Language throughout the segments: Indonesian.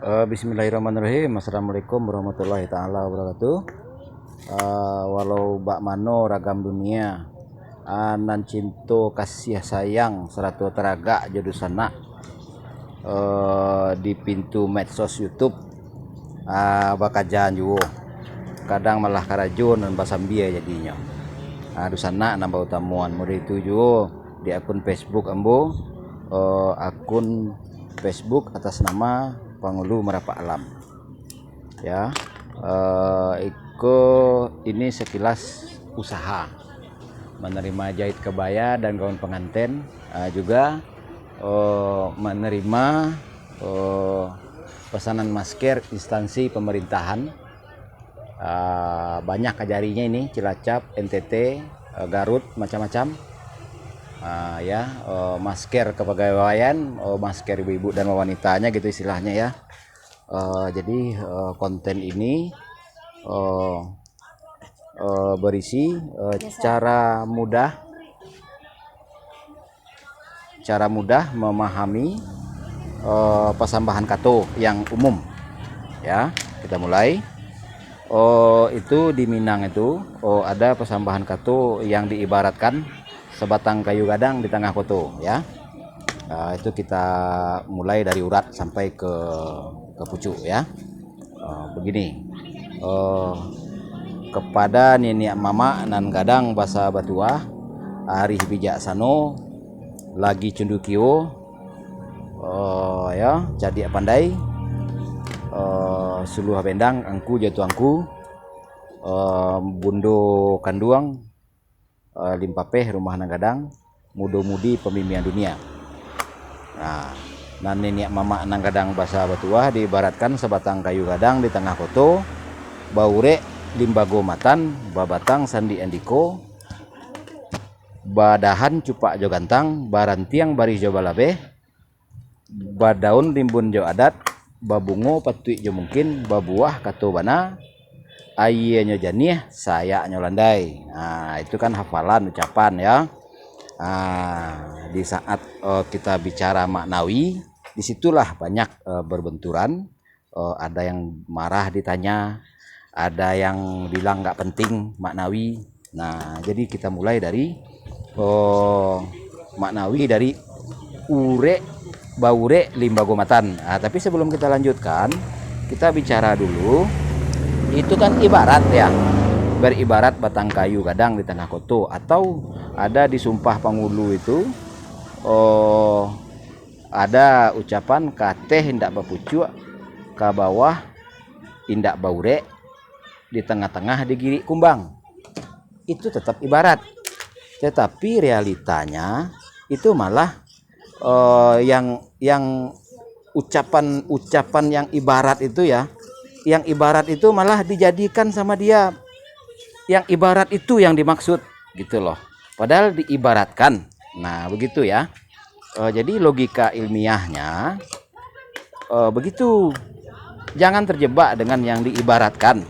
Bismillahirrahmanirrahim. Assalamualaikum warahmatullahi taala wabarakatuh. Walau bak mano ragam dunia, nan cinto kasih sayang seratu teraga jadusana di pintu medsos YouTube bakajan juwo. Kadang malah karajun dan basambia jadinya. Dusana nambah utamuan murid itu juwo di akun Facebook ambo, akun Facebook atas nama Pangulu Merapak Alam ya. Ini sekilas usaha menerima jahit kebaya dan gaun pengantin, juga menerima pesanan masker instansi pemerintahan, banyak kajarinya ini, Cilacap, NTT, Garut, macam-macam. Masker kepegawaian, masker ibu-ibu dan wanitanya gitu istilahnya ya. Jadi konten ini berisi cara mudah memahami pesambahan kato yang umum ya. Kita mulai. Itu di Minang itu ada pesambahan kato yang diibaratkan sebatang kayu gadang di tengah koto ya. Itu kita mulai dari urat sampai ke pucuk ya. Begini, kepada nenek mama nan gadang basa batuah hari bijaksano lagi cundukio ya jadi pandai suluh bendang angku jatuh angku bundo kanduang limpapeh rumah nanggadang mudo-mudi pemimpinan dunia. Nah, nenek mama nanggadang basa batuah diibaratkan sebatang kayu gadang di tengah koto, baure limbago matan, babatang sandi andiko, badahan cupak jo gantang, barantiang bari jo balabe, badaun limbun jo adat, babungo patui jo mungkin, babuah kato bana, ayenyo janih, saya nyolandai. Nah, itu kan hafalan ucapan ya. Di saat kita bicara maknawi, disitulah banyak berbenturan. Ada yang marah ditanya, ada yang bilang nggak penting maknawi. Nah, jadi kita mulai dari maknawi dari ure baure limbago matan. Tapi sebelum kita lanjutkan, kita bicara dulu. Itu kan ibarat ya, beribarat batang kayu gadang di tengah koto, atau ada di Sumpah Pangulu itu ada ucapan kateh hindak bapucuk ke bawah indak baure di tengah-tengah digiri kumbang. Itu tetap ibarat, tetapi realitanya itu malah yang ucapan yang ibarat itu ya, yang ibarat itu malah dijadikan sama dia yang ibarat itu yang dimaksud gitu loh, padahal diibaratkan. Nah begitu ya. Jadi logika ilmiahnya begitu, jangan terjebak dengan yang diibaratkan.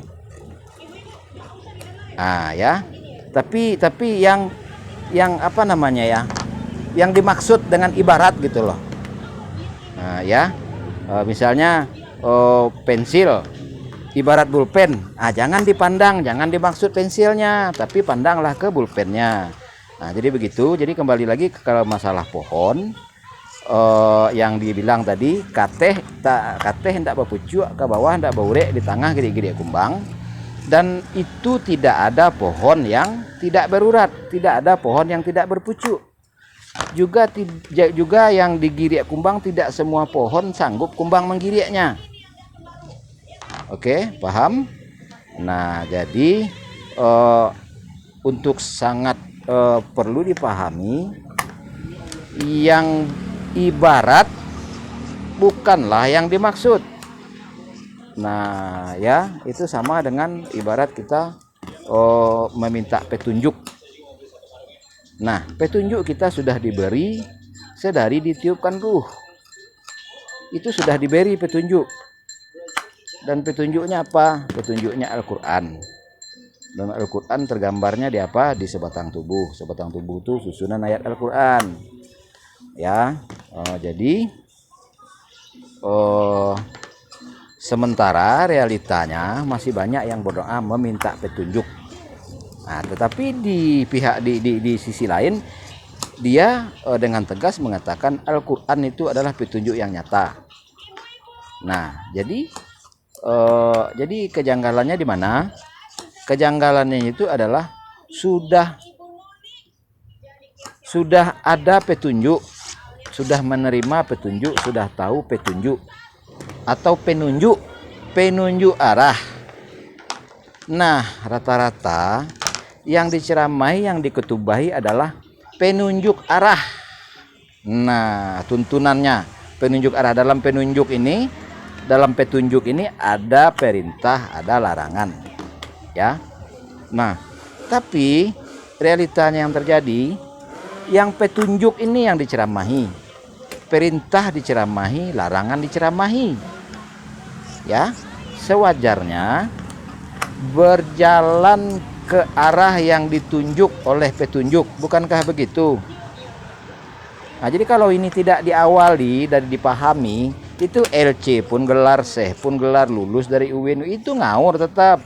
Ya, tapi yang apa namanya ya, yang dimaksud dengan ibarat gitu loh. Misalnya pensil ibarat pulpen, jangan dipandang, jangan dimaksud pensilnya, tapi pandanglah ke pulpennya. Nah jadi begitu. Jadi kembali lagi ke masalah pohon, yang dibilang tadi kateh hendak bapucuk ke bawah hendak baure di tengah gede-gede kumbang, dan itu tidak ada pohon yang tidak berurat, tidak ada pohon yang tidak berpucuk, juga yang digiriak kumbang tidak semua pohon sanggup kumbang menggiriaknya. Oke, paham? Nah, jadi untuk sangat perlu dipahami, yang ibarat bukanlah yang dimaksud. Nah, ya, itu sama dengan ibarat kita meminta petunjuk. Nah, petunjuk kita sudah diberi sedari ditiupkan ruh. Itu sudah diberi petunjuk. Dan petunjuknya apa? Petunjuknya Al-Quran. Dan Al-Quran tergambarnya di apa? Di sebatang tubuh. Sebatang tubuh itu susunan ayat Al-Quran. Ya, jadi Sementara realitanya masih banyak yang berdoa meminta petunjuk. Nah, tetapi di pihak di sisi lain dia dengan tegas mengatakan Al-Qur'an itu adalah petunjuk yang nyata. Nah, jadi kejanggalannya di mana? Kejanggalannya itu adalah sudah ada petunjuk, sudah menerima petunjuk, sudah tahu petunjuk atau penunjuk arah. Nah, rata-rata yang diceramai, yang diketubahi adalah penunjuk arah. Nah, tuntunannya penunjuk arah. Dalam petunjuk ini ada perintah, ada larangan. Ya. Nah, tapi realitanya yang terjadi, yang petunjuk ini yang diceramahi, perintah diceramahi, larangan diceramahi. Ya, sewajarnya berjalan ke arah yang ditunjuk oleh petunjuk, bukankah begitu? Nah, jadi kalau ini tidak diawali dan dipahami, itu LC pun gelar, Syekh pun gelar, lulus dari UIN itu ngawur tetap,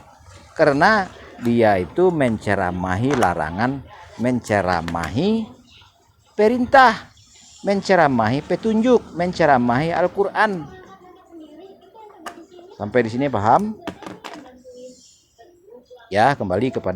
karena dia itu menceramahi larangan, menceramahi perintah, menceramahi petunjuk, menceramahi Al-Qur'an. Sampai di sini paham? Ya, kembali kepada